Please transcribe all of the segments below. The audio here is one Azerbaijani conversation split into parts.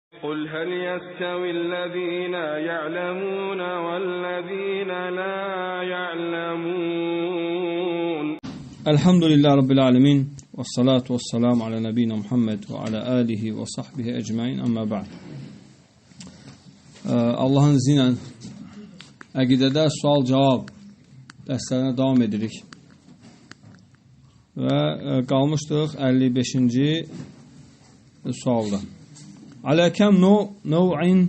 قل هل يستوي الذين يعلمون والذين لا يعلمون. الحمد لله رب العالمين والصلاة والسلام على نبينا محمد وعلى آله وصحبه أجمعين أما بعد. Allah'ın izni ilə əqidədə sual-cavab dərslərinə davam edirik. Və qalmışdıq 55-ci sualda. Alə kəm nəv'in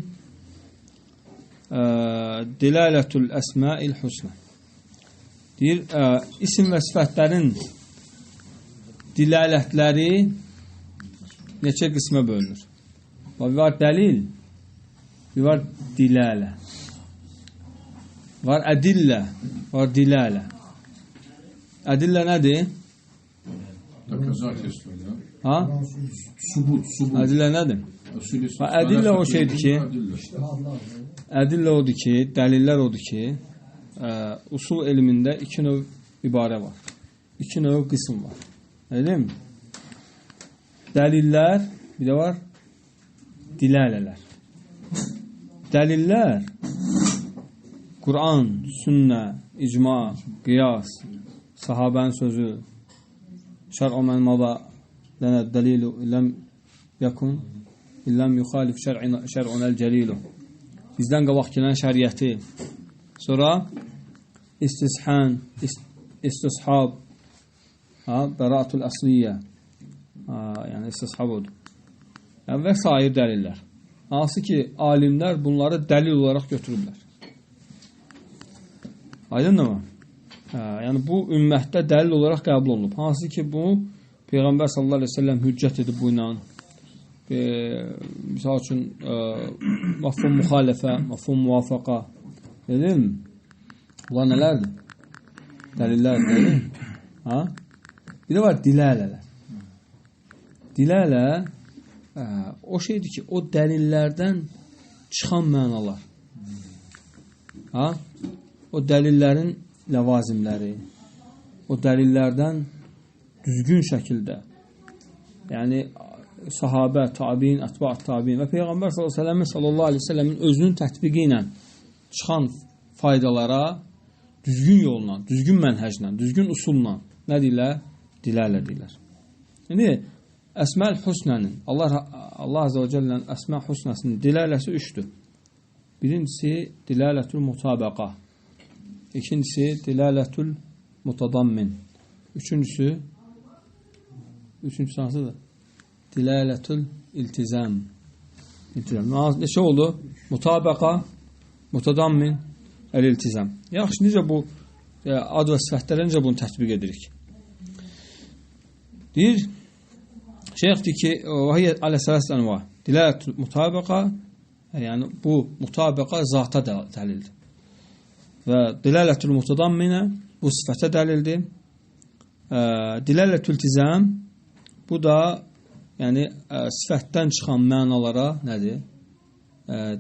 dilalətül əsma'il husnə. Deyir, isim və sifətlərin dilalətləri neçə qismə bölünür? Bir var dəlil, bir var dilalə, var ədillə, var dilalə. Ədillə nədir? Ha? Ədillə nədir? Ədillə o şeydir ki, ədillə odur ki, dəlillər odur ki, usul elmində iki növ ibarə var. İki növ qism var. Öyle mi? Dəlillər, bir də var dilalələr. Dəlillər Kur'an, sünnə, icma, qiyas, sahabənin sözü, şər'u mən mada lənə dəlilu illəm yakun illəm yuxalif şər'unəl cəlilu. Bizdən qabaq gələn şəriəti, sonra istishən, istishab, bəraatul əsliyyə, yəni istishab odur. Və sair dəlillər. Hansı ki, alimlər bunları dəlil olaraq götürürlər. Aydın mı? Yəni bu ümmətdə dəlil olaraq qəbul olunub. Hansı ki, bu Peyğəmbər sallallahu əleyhi və səlləm hüccət edib bu ilə. Misal üçün mafhum müxalifə, mafhum muvafaqa. Değil mi? Bunlar nələrdir? Dəlillərdir, değil mi? Ha? Bir də var dilalələr. Dilalə o şeydir ki, o dəlillərdən çıxan mənalar. Ha? O dəlillərin ləvazimləri, o dəlillərdən düzgün şəkildə, yəni sahabə, tabiin, ətba'at tabiin və Peyğəmbər sallallahu aleyhi ve sellemin özünün tətbiqi ilə çıxan faydalara düzgün yolla, düzgün mənhəclə, düzgün usulla nə deyirlər? Dilalə deyirlər. İndi Əsma-ül Husnənin, Allah Azze və Cəllənin Əsma-ül Husnəsinin dilaləsi üçdür. Birincisi dilalətül mutabəqa, ikincisi dilalətül mutadammin, üçüncüsü hansıdır? Dilalətül iltizam. Neçə oldu? Mutabəqa, mutadammin, el-iltizam. Yaxşı, necə bu ad və sifətlərə necə bunu tətbiq edirik? Deyir, şeyx deyir ki, vahiyyə alə-sələs ənva. Dilalətül mutabəqa, yəni bu mutabəqa zata dəlildir. Və dilalətül mutadamminə bu sifətə dəlildir. Dilalətül iltizam, bu da yəni sifətdən çıxan mənalara nədir?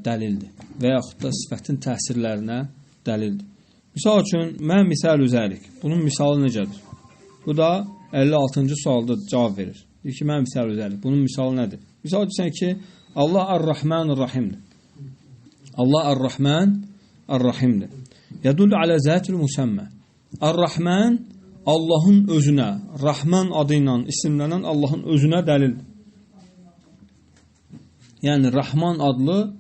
Dəlildir. Və yaxud da sifətin təsirlərinə dəlildir. Misal üçün, mən misal üzərik. Bunun misalı necədir? Bu da 56-cı sualda cavab verir. Deyir ki, mən misal üzərik. Bunun misalı nədir? Misal deyirsən ki, Allah Ar-Rahman-Ar-Rahimdir. Allah Ar-Rahman Ar-Rahimdir. Yədullu alə zətül müsəmmə. Ar-Rahman Allahın özünə, Rahman adı ilə isimlənən Allahın özünə dəlildir. Yəni, Rahman adlı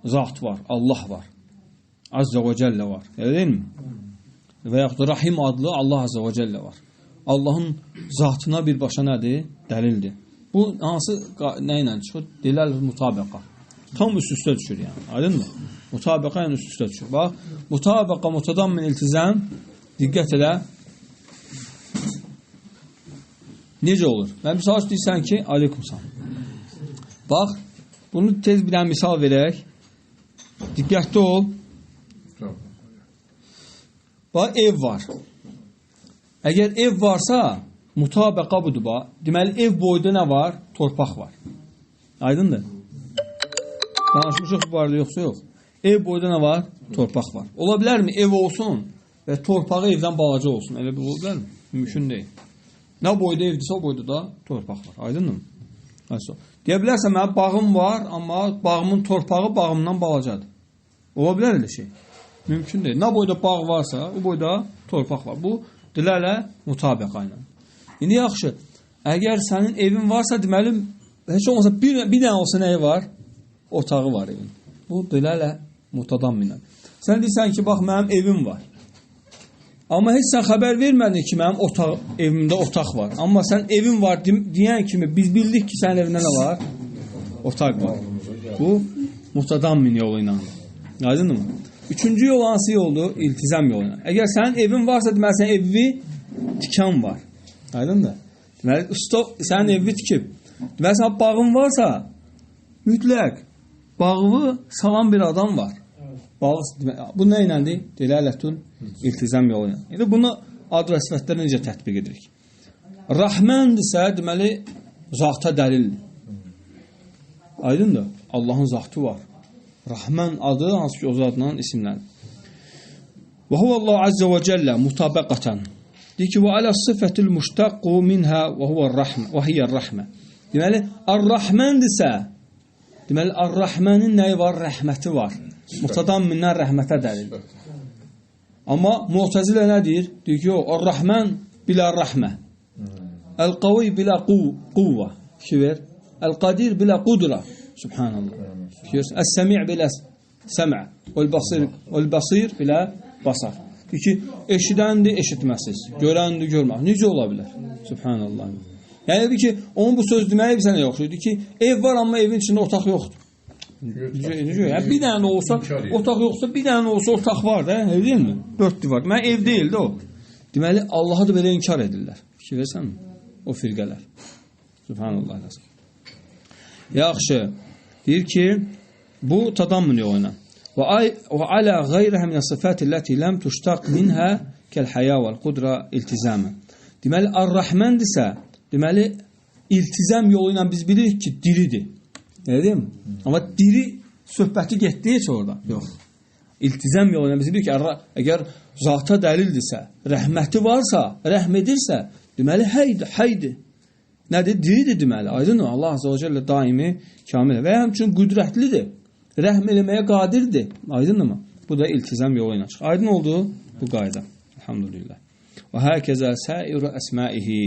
zat var, Allah var. Azza və Cəllə var. Elə mi? Və yaxud da Rahim adlı Allah Azza və Cəllə var. Allahın zatına birbaşa nədir? Dəlildir. Bu hansı nə ilə çıxır? Diləl mutabəqa. Tam üst-üstə düşür yəni. Aydın mı? Mutabəqa ilə üst-üstə düşür. Bax, mutabəqa, mutadammin, iltizam. Diqqət elə. Necə olur? Mən misal deyirsən ki, aleykumsalam. Bax, bunu tez bir dənə misal verək. Diqqətli ol. Bax, ev var. Əgər ev varsa, mutabəqa budur, bax. Deməli, ev boyda nə var? Torpaq var. Aydındır? Danışmışıq bu barədə yoxsa yox? Ev boyda nə var? Torpaq var. Ola bilərmi ev olsun və torpağı evdən balaca olsun? Elə bir ola bilərmi? Mümkün deyil. Nə boyda evdirsə o boyda da torpaq var. Aydındır mı? Deyə bilərsən, mənim bağım var, amma bağımın torpağı bağımdan balacadır. Ola bilər elə şey. Mümkün deyil. Nə boyda bağ varsa, o boyda torpaq var. Bu, dilərlə mutabiqa ilə. İndi yaxşı, əgər sənin evin varsa, deməli, heç olmasa bir dənə olsa nəyi var? Otağı var evin. Bu, dilərlə mutadamminə. Sən deyirsən ki, bax, mənim evim var. Amma heç sən xəbər vermədin ki, mənim evimdə otaq var. Amma sən evin var deyən kimi biz bildik ki, sənin evində nə var? Otaq var. Bu, mutadammin yolu ilə. Aydın mı? Üçüncü yol hansı yoldur? İltizam yolu ilə. Əgər sənin evin varsa, deməli, sənin evi tikan var. Aydın mı? Deməli, usta sənin evi tikib. Deməli, sənin bağın varsa, mütləq bağı salan bir adam var. Bu nə iləndir? Dilalətun iltizam yolu ilə. İndi bunu ad və sifətlərə necə tətbiq edirik? Rəhməndirsə, deməli, zata dəlildir. Aydındır? Allahın zatı var. Rəhmən adı, hansı ki, o zadla isimləndir. Və huvəllahu azze və cəllə mutabaqatan. Deyir ki, və alə sıfətil müştəqqu minhə və hiyyər rəhmə. Deməli, ar-rəhməndirsə, deməli, ar-rəhmənin nəyi var? Rəhməti var. Mutadammindən rəhmətə dəlil. Amma Mu'təzilə nə deyir? Deyir ki, ar-rəhmən bilə rəhmə. Əl-qavi bilə quvva. Ver. Əl-qadir bilə qudra. Subhanallah. Əs-səmi' bilə səmə. Vəl-basir bilə basar. Deyir ki, eşidəndir, eşitməsiz. Görəndir, görməz. Necə ola bilər? Subhanallah. Yəni ki, onun bu söz deməyi bizə nə yoxdur? Deyir ki, ev var, amma evin içində otaq yoxdur. Yəni, bir dənə olsa, otaq yoxsa, bir dənə olsa otaq var da, deyil mi? 4 divar. Mən ev deyildi o. Deməli, Allah'a da belə inkar edirlər. Fikir versən mi? O firqələr. Subhanallah. Yaxşı. Deyir ki, bu tadammun yoluna. Və alə qeyrəhə minə sıfəti ləti ləm tuştaq minhə kəl-həya vəl-qudra iltizamə. Deməli, ar-rəhməndirsə, deməli, iltizam yolu ilə biz bilirik ki, diridir. Deyil mi? Amma diri söhbəti getdiyi heç orada. Yox. İltizam yolu ilə biz bilirik ki, əgər zata dəlildirsə, rəhməti varsa, rəhm edirsə, deməli, həydir. Nədir? Diridir deməli. Aydın mı? Allah Azze və Cəllə daimi kamil. Və həmçinin qüdrətlidir. Rəhm eləməyə qadirdir. Aydın mı? Bu da iltizam yolu ilə çıxır. Aydın oldu bu qayda. Elhamdülillah. Və həkəzə səiru əsmaihi.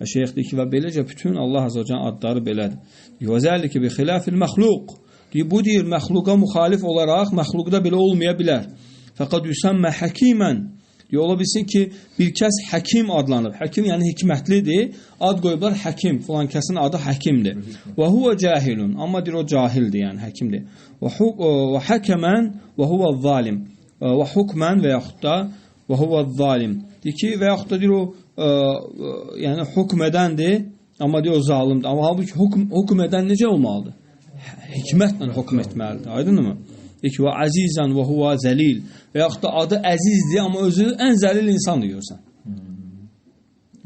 Və şeyx deyir ki, və beləcə bütün Allah Azze və Cəllənin adları belədir. Və zəlikə bi xilafil məxluq. Bu deyir, məxluqa müxalif olaraq məxluqda belə olmaya bilər. Fəqad yüsəmmə həkimən. Ola bilsin ki, bir kəs həkim adlanıb. Həkim yəni hikmətlidir. Ad qoyublar həkim. Falan kəsin adı həkimdir. Və huvə cahilun. Amma deyir, o cahildir, yəni həkimdir. Və həkəmən və huvə zalim. Və hukmən və yaxud da və huvə zalim. Deyir ki, və yaxud da deyir o, yəni hukm edəndir, amma deyir o zalimdir. Amma halbuki hukm edən necə olmalıdır? Hikmətlə hukm etməlidir. Aydın mı? Deyir ki, və əzizən və huvə zəlil. Və yaxud da adı əzizdir, amma özü ən zəlil insan deyirsən.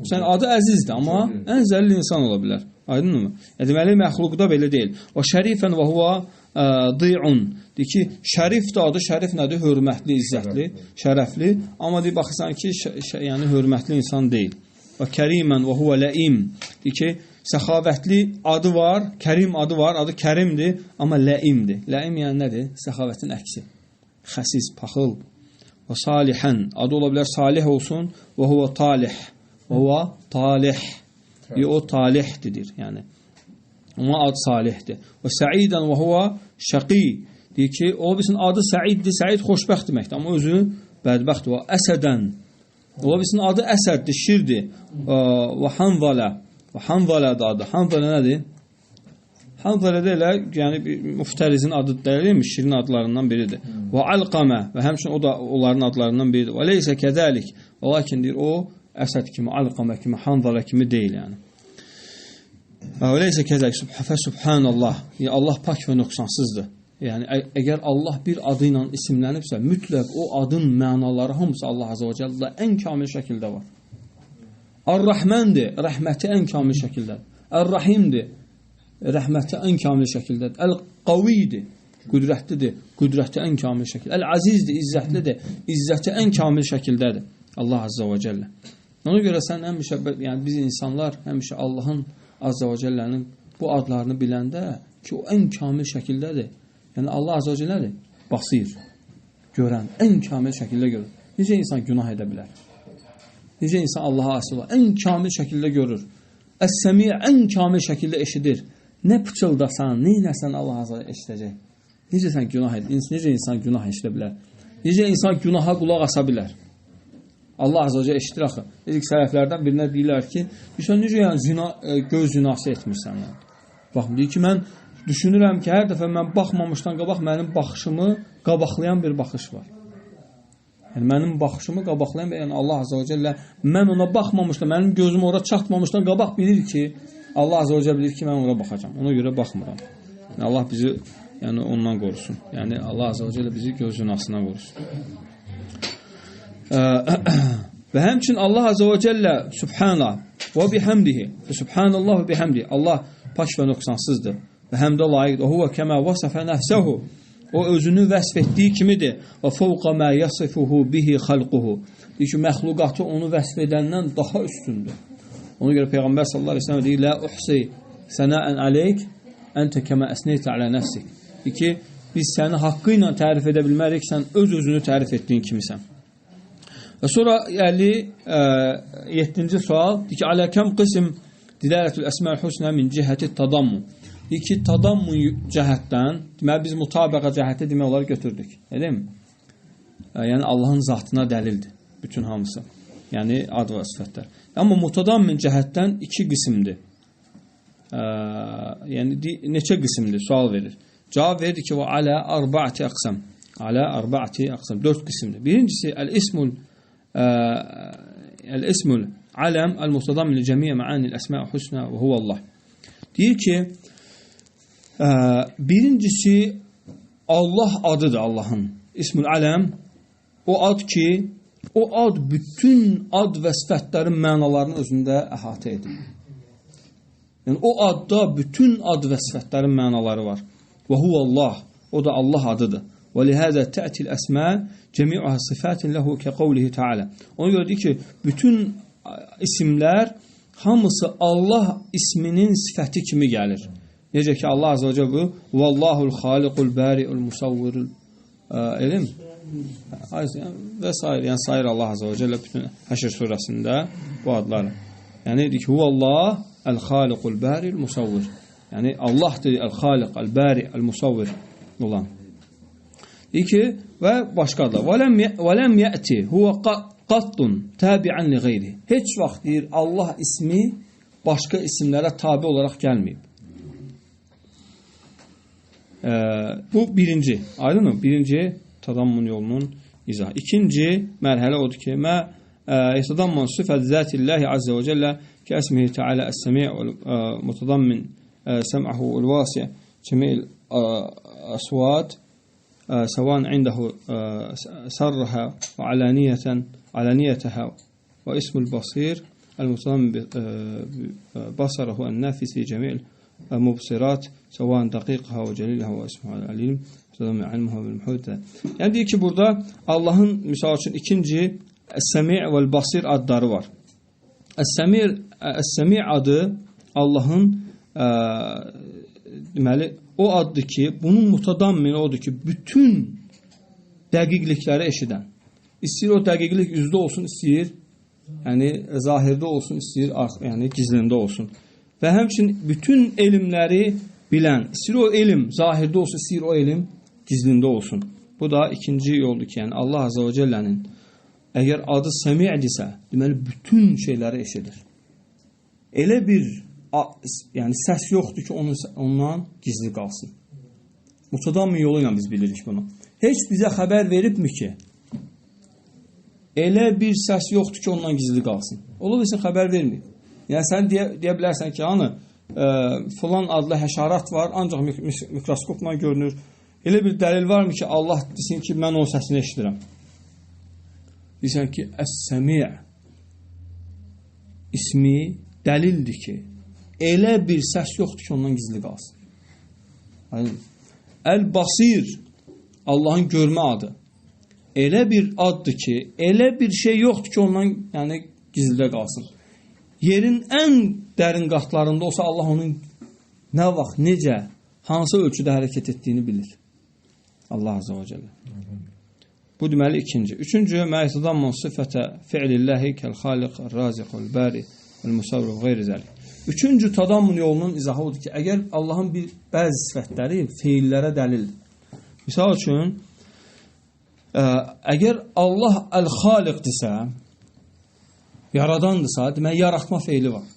Sən adı əzizdir, amma ən zəlil insan ola bilər. Aydın mı? Deməli, məxluqda belə deyil. Və şərifən və huvə di'un. Deyir ki, şərif də adı, şərif nədir? Hörmətli, izzətli, şərəfli. Amma deyir, baxırsan ki, yəni hörmətli insan deyil. Və kərimən və huvə ləim. Deyir ki, səxavətli adı var, kərim adı var, adı kərimdir, amma ləimdir. Ləim yəni nədir? Səxavətin əksi. Xəsis, paxıl. Və salihən, adı ola bilər salih olsun, və huvə talih. Və huvə talih. O talihdir, yəni. Amma adı salihdir. Və səidən və huvə şəqi. Deyir ki, o bilsin adı səiddir, səid xoşbəxt deməkdir, amma özü bədbəxtdir. Və əsədən. O bilsin adı əsəddir, şirdir. Və hanvalə. Və hanvalədir adı. Hanvalə nədir? Hanvalədə elə, yəni müftərizin adı deyilmiş, şirin adlarından biridir. Və alqamə. Və həmçinin o da onların adlarından biridir. Və leysə kədəlik. Və lakin deyir, o əsəd kimi, alqamə kimi, hanvalə kimi deyil, yəni. Və leysə kədəlik. Subhanallah. Yəni, Allah pak və nöqsansızdır. Yəni, əgər Allah bir adı ilə isimlənibsə, mütləq o adın mənaları hamısı Allah Azze və Cəllə ən kamil şəkildə var. Ar-Rəhməndir, rəhməti ən kamil şəkildədir. Ar-Rahimdir, rəhməti ən kamil şəkildədir. Əl-Qavidir, qüdrətlidir, qüdrəti ən kamil şəkildədir. Əl-Azizdir, izzətlidir, izzəti ən kamil şəkildədir. Allah Azze və Cəllə. Ona görə sən həmişə, yəni biz insanlar həmişə Allahın Azze və Cəllənin bu adlarını biləndə ki, o ən kamil şəkildədir. Yəni Allah Azza və Cəllədir. Basir, görən, ən kamil şəkildə görür. Necə insan günah edə bilər? Necə insan Allaha asi olar? Ən kamil şəkildə görür. Əs-Səmi ən kamil şəkildə eşidir. Nə pıçıldasan, nə inəsən Allah Azza eşidəcək. Necə sən günah edir? Necə insan günah eşidə bilər? Necə insan günaha qulaq asa bilər? Allah Azza və Cəllə eşidir axı. İlk sələflərdən birinə deyirlər ki, sən necə yəni göz zinası etmirsən? Yəni? Bax, deyir ki, mən düşünürəm ki, hər dəfə mən baxmamışdan qabaq mənim baxışımı qabaqlayan bir baxış var. Yəni, mənim baxışımı qabaqlayan, yəni Allah Azza və Cəllə mən ona baxmamışdan, mənim gözüm ora çatmamışdan qabaq bilir ki, Allah Azza və Cəllə bilir ki, mən ona baxacam. Ona görə baxmıram. Yəni, Allah bizi ondan qorusun. Yəni, Allah Azza və Cəllə bizi göz zinasından qorusun. Və həmçin Allah Azza və Cəllə Subhanallah və bihamdihi Subhanallah və bihamdihi Allah pak və nöqsansızdır və həmdə layiqdir. O huvə kəmə vəsəfə nəfsəhu o özünü vəsf etdiyi kimidir. Və fəvqa mə yəsifuhu bihi xalquhu deyir ki, məxluqatı onu vəsf edəndən daha üstündür. Ona görə Peyğəmbər sallallahu aleyhi ve sellem deyir, lə uxsi sənəən aleyk əntə kəmə əsneytə alə nəfsik. Deyir ki, biz səni haqqı ilə tərif edə bilmərik, sən öz-özünü tərif etdiyin kimisən. Və sonra 7-ci sual deyir ki, alə kəm qism dilərətül əsmə-ül husnə min cihəti tadammu. Deyir ki, tadammu cəhətdən, deməli biz mutabəqə cəhəti demək olar götürdük. Edəyim mi? Yəni Allahın zatına dəlildir bütün hamısı. Yəni ad və sifətlər. Amma mutadammin cəhətdən 2 qismdir. Yəni neçə qismdir? Sual verir. Cavab verir ki, və alə arba'ati aqsam. Alə arba'ati aqsam. 4 qismdir. Birincisi el-ismul aləm el-mutadammin li cəmiyə məanil əsmə-ül husnə və huvəllah. Deyir ki, birincisi Allah adıdır Allahın. İsmül aləm o ad ki, o ad bütün ad və sifətlərin mənalarını özündə əhatə edir. Yəni o adda bütün ad və sifətlərin mənaları var. Və huvallah, o da Allah adıdır. Və lihəzə tə'til əsmə cəmi'uhə sifatin ləhu kəqavlihi ta'ala. Ona görə deyir ki, bütün isimlər hamısı Allah isminin sifəti kimi gəlir. Necə ki Allah Azza və Cəllə bu Vallahul xaliqul bari'ul musavvirul elm və s. Yəni sayır Allah Azza və Cəllə bütün Həşr surəsində bu adları. Yəni deyir ki Huvallah el-xaliqul bari'ul musavvir. Yəni Allahdır el-xaliq, el-bari, el-musavvir olan. Deyir ki və başqa da və ləm yəti huve qattun tabi'an li gayri. Heç vaxt deyir Allah ismi başqa isimlərə tabi olaraq gəlməyib. Bu birinci, aydınmı? Birinci tadammun yolunun izahı. İkinci mərhələ odur ki, mə yetadammun sifət zətillahi azze və cəllə ki əsmihi teala əs-səmi' mutadammin səm'ahu ul-vasiyə cəmi'il asvat سواء عنده سرها وعلانيتها واسم البصير المتضمن بصره النافذ في جميع المبصرات سواء دقيقها وجليلها واسمها العليم متضمن علمها بالمحيط. Yəni deyir ki, burada Allahın misal üçün ikinci Es-Semi' vəl-Basir adları var. Es-Semi' adı Allahın deməli o addır ki, bunun mutadammini odur ki, bütün dəqiqlikləri eşidən. İstəyir o dəqiqlik üzdə olsun, istəyir, yəni zahirdə olsun, istəyir, yəni gizlində olsun. Və həmçinin bütün elmləri bilən, istəyir o elm zahirdə olsun, istəyir o elm gizlində olsun. Bu da ikinci yoldur ki, yəni Allah Azza və Cəllənin əgər adı Səmi'dirsə, deməli bütün şeyləri eşidir. Elə bir yəni səs yoxdur ki, ondan gizli qalsın. Mutadammin yolu ilə biz bilirik bunu. Heç bizə xəbər veribmi ki, elə bir səs yoxdur ki, ondan gizli qalsın. Ola bilsin xəbər verməyib. Yəni sən deyə bilərsən ki, filan adlı həşarat var, ancaq mikroskopla görünür. Elə bir dəlil varmı ki, Allah desin ki, mən onun səsini eşidirəm. Deyirsən ki, Əs-Səmi' ismi dəlildir ki, elə bir səs yoxdur ki, ondan gizli qalsın. Əl-Basir, Allahın görmə adı. Elə bir addır ki, elə bir şey yoxdur ki, ondan gizlidə qalsın. Yerin ən dərin qatlarında olsa, Allah onun nə vaxt, necə, hansı ölçüdə hərəkət etdiyini bilir. Allah Azza və Cəllə. Bu deməli ikinci. Üçüncü, məyətədan sifətə fi'lillahi kəl-xaliq, əl-raziq, əl-bari, əl-musavvir və qeyri zəlik. Üçüncü tadammun yolunun izahı odur ki, əgər Allahın bəzi sifətləri feillərə dəlildir. Misal üçün, əgər Allah əl-xaliqdirsə, yaradandırsa, deməli, yaratma feili var.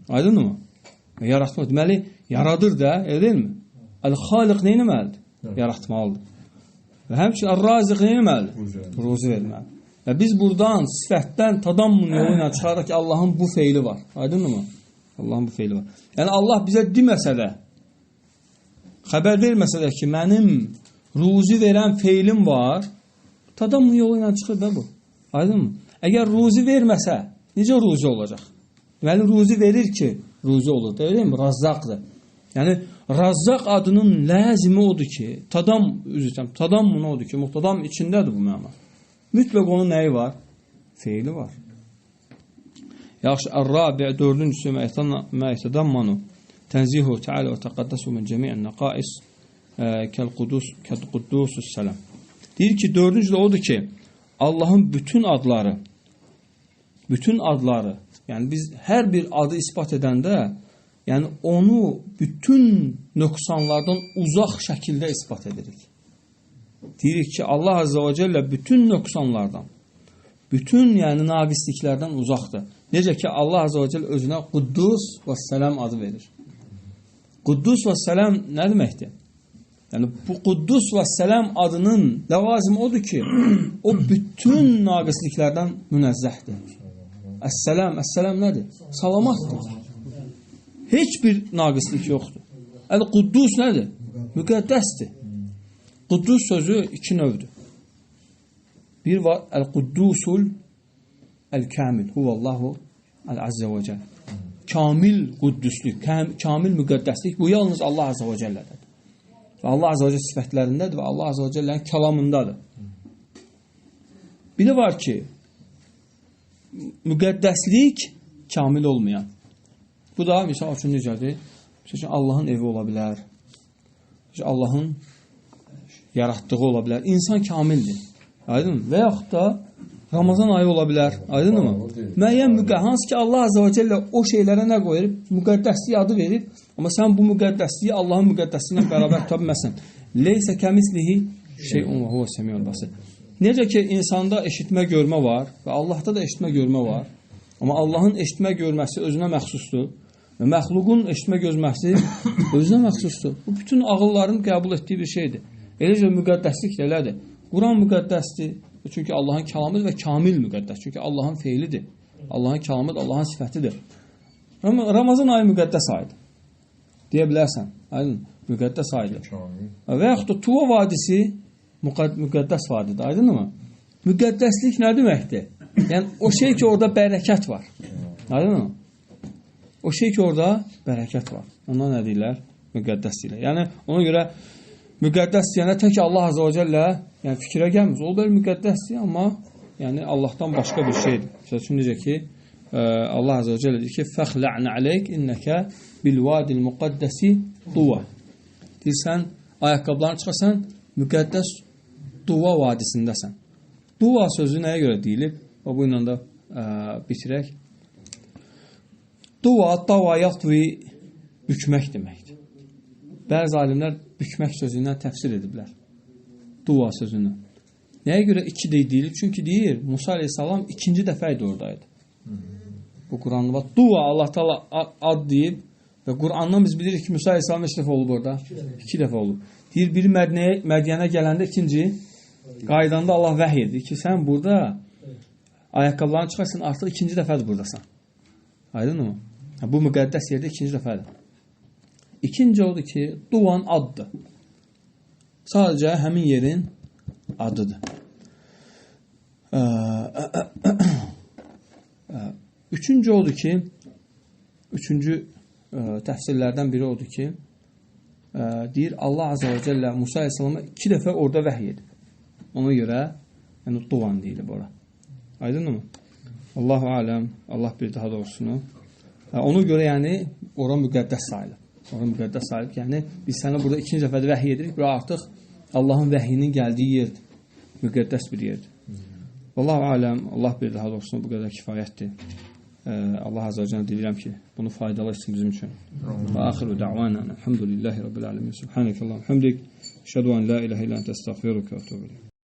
Aydın mı? Yaratma, deməli, yaradır da, elə deyilmi? Əl-xaliq nə etməlidir? Yaratmalıdır. Və həmçinin əl-raziq nə etməlidir? Ruzi verməlidir. Və biz buradan, sifətdən, tadammun yolu ilə çıxaraq ki, Allahın bu feili var. Aydın mı? Allahın bu feili var. Yəni, Allah bizə deməsə də, xəbər verməsə də ki, mənim ruzi verən feilim var, tadammun yolu ilə çıxır da bu. Aydın mı? Əgər ruzi verməsə, necə ruzi olacaq? Deməli, ruzi verir ki, ruzi olur. Deyil mi? Razzaqdır. Yəni, Razzaq adının ləzimi odur ki, tadammun odur ki, muhtadam içindədir bu məna. Mütləq onun nəyi var? Feili var. Yaxşı, Ər-Rabi, dördüncüsü məyətədammanu tənzihu təalə və təqaddəsu min cəmiən nəqais kəl-qudusus sələm. Deyir ki, dördüncü də odur ki, Allahın bütün adları, yəni biz hər bir adı ispat edəndə, yəni onu bütün nöqsanlardan uzaq şəkildə ispat edirik. Deyirik ki, Allah Azza və Cəllə bütün nöqsanlardan, bütün yəni naqisliklərdən uzaqdır. Necə ki, Allah Azza və Cəllə özünə Quddus və Sələm adı verir. Quddus və Sələm nə deməkdir? Yəni, bu Quddus və Sələm adının ləvazimi odur ki, o bütün naqisliklərdən münəzzəhdir. Əs-Sələm nədir? Salamatdır. Heç bir naqislik yoxdur. Əl-Quddus nədir? Müqəddəsdir. Quddus sözü iki növdür. Bir var Əl-Quddusul Əl-Kamil. Huvallahu Əl-Azze və Cəllə. Kamil quddüslük, kamil müqəddəslik bu yalnız Allah Azze və Cəllədir. Və Allah Azze və Cəllə sifətlərindədir və Allah Azze və Cəllənin kəlamındadır. Biri var ki, müqəddəslik kamil olmayan. Bu da misal üçün necədir? Misal üçün Allahın evi ola bilər. Allahın yaratdığı ola bilər. İnsan kamildir. Aydın mı? Və yaxud da Ramazan ayı ola bilər. Aydın mı? Müəyyən hansı ki Allah Azze və Cəllə o şeylərə nə qoyur? Müqəddəsliyi adı verib. Amma sən bu müqəddəsliyi Allahın müqəddəsliyi ilə bərabər tuta bilməsən. Leysə kəmislihi şeyun və huvə səmiyyul basir. Necə ki insanda eşitmə görmə var və Allahda da eşitmə görmə var. Amma Allahın eşitmə görməsi özünə məxsusdur. Və məxluqun eşitmə görməsi özünə məxsusdur. Bu bütün ağılların qəbul etdiyi bir şeydir. Eləcə müqəddəslik də elədir. Quran müqəddəsdir. Çünki Allahın kəlamıdır və kamil müqəddəs. Çünki Allahın feilidir. Allahın kəlamıdır, Allahın sifətidir. Ramazan ayı müqəddəs ayıdır. Deyə bilərsən. Aydın, müqəddəs ayıdır. Və yaxud da Tuva vadisi müqəddəs vadidir. Aydın mı? Müqəddəslik nə deməkdir? Yəni o şey ki orada bərəkət var. Aydın mı? O şey ki orada bərəkət var. Ona nə deyirlər? Müqəddəs deyirlər. Yəni ona görə müqəddəs deyənə tək Allah Azze və Cəllə yəni fikrə gəlmir. O belə müqəddəsdir, amma yəni Allahdan başqa bir şeydir. Məsəl üçün necə ki Allah Azze və Cəllə deyir ki fəxlə'nə aleyk innəkə bil-vadil müqəddəsi Tuva. Deyirsən, ayaqqabılarını çıxarsan müqəddəs Tuva vadisindəsən. Tuva sözü nəyə görə deyilib? Və bu ilə də bitirək. Tuva, tava, yatvi bükmək deməkdir. Bəzi alimlər bükmək sözündən təfsir ediblər. Dua sözünü. Nəyə görə iki deyilib? Çünki deyir, Musa aleyhissalam ikinci dəfə idi oradaydı. Bu Quranda var. Dua Allah Taala ad deyib və Qurandan biz bilirik ki, Musa aleyhissalam neçə dəfə olub orada? 2 dəfə olub. Deyir, biri Mədyənə gələndə, ikinci qaydanda Allah vəhy edir ki, sən burada ayaqqabılarını çıxarsan, artıq ikinci dəfədir buradasan. Aydın mı? Bu müqəddəs yerdə ikinci dəfədir. İkinci odur ki, Duvan addır. Sadəcə həmin yerin adıdır. Üçüncü odur ki, təfsirlərdən biri odur ki, deyir Allah Azze və Cəllə Musa Aleyhisselama 2 dəfə orada vəhy edib. Ona görə yəni Duvan deyilib ora. Aydın mı? Allahu aləm, Allah bir daha doğrusunu. Ona görə yəni ora müqəddəs sayılır. Ora müqəddəs sayılır ki, yəni biz sənə burada ikinci dəfədə vəhiy edirik, bura artıq Allahın vəhyinin gəldiyi yerdir. Müqəddəs bir yerdir. Vallahu aləm, Allah bilir, daha doğrusu bu qədər kifayətdir. Allah azza və cəllə diləyirəm ki, bunu faydalı etsin bizim üçün. Və axiru da'vana elhamdülillahi rabbil alamin. Subhanakallahumma hamdik, əşhədu an la ilahe illə entə estəğfiruka və etûbü ileyk.